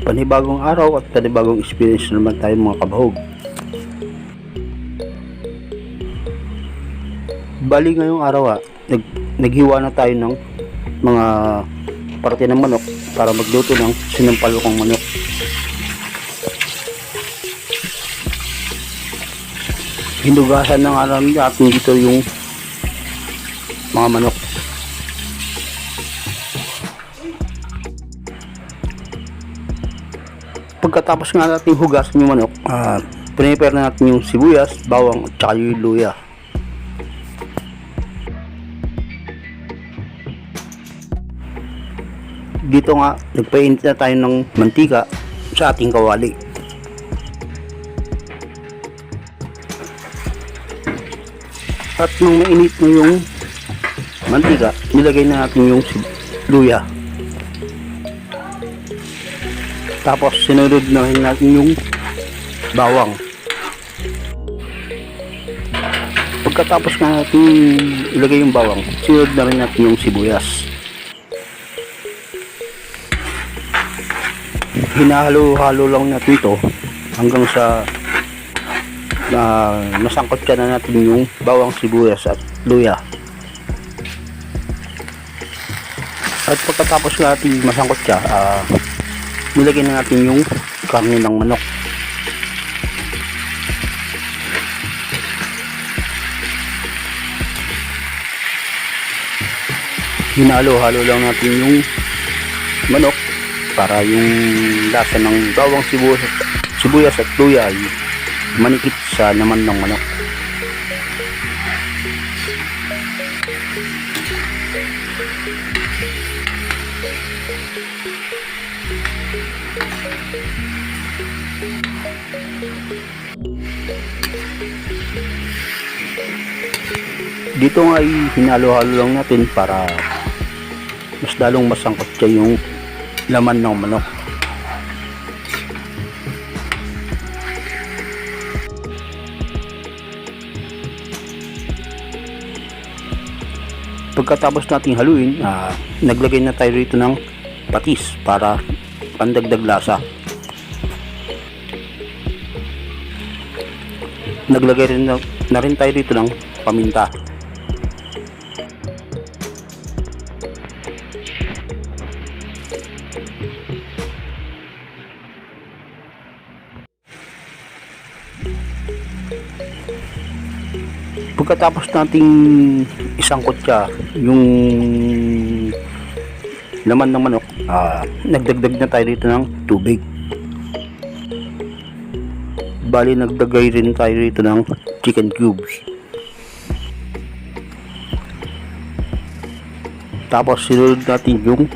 Panibagong araw at panibagong experience na naman tayo mga kabahog. Bali ngayong araw naghiwa na tayo ng mga parte ng manok para magluto ng sinampalukang manok. Hinugasan ng alam natin dito yung mga manok. Pagkatapos nga natin hugasan yung manok, prepare na natin yung sibuyas, bawang at saka yung luya. Dito nga nagpainit na tayo ng mantika sa ating kawali. At nung mainit na yung mantika, nilagay na natin yung luya. Tapos sinunod na rin natin yung bawang. Pagkatapos nga natin ilagay yung bawang, sinunod na rin natin yung sibuyas. Hinahalo-halo lang natin ito hanggang sa nasangkot ka na natin yung bawang, sibuyas at luya. At pagkatapos natin masangkot siya, nilagay na natin yung karne ng manok. Hinalo-halo lang natin yung manok para yung lasa ng bawang, sibuyas at luya ay manikit sa laman ng manok. Dito nga ay hinalo-halo lang natin para mas lalong masangkot siya yung laman ng manok. Pagkatapos nating haluin, naglagay na tayo rito ng patis para pandagdag lasa. Naglagay rin na rin tayo rito ng paminta. Pagkatapos nating isangkot siya yung laman ng manok, nagdagdag na tayo dito ng tubig. Bali nagdagay rin tayo dito ng chicken cubes. Tapos sinunod natin yung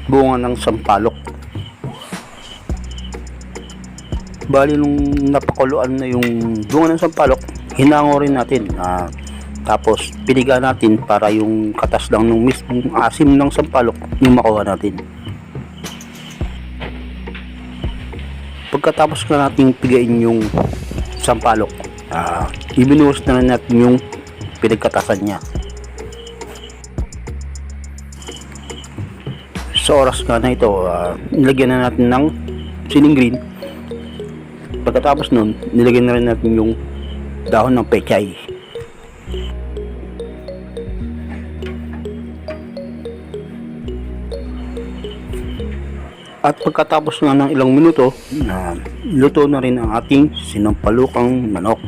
bunga ng sampalok. Bali nung napakuluan na yung bunga ng sampalok, hinango rin natin. Tapos piniga natin para yung katas lang ng mismong asim ng sampalok yung makuha natin. Pagkatapos na natin pigain yung sampalok, ibinuhos na natin yung pinagkatasan niya. Sa oras nga na ito, nilagyan na natin ng siling green. Pagkatapos nun, nilagyan na rin natin yung dahon ng pechay. At pagkatapos nga ng ilang minuto, luto na rin ang ating sinampalukang manok.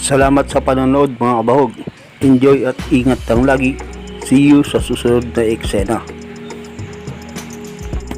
Salamat sa panonood mga kabahog. Enjoy at ingat lang lagi. See you sa susunod na eksena.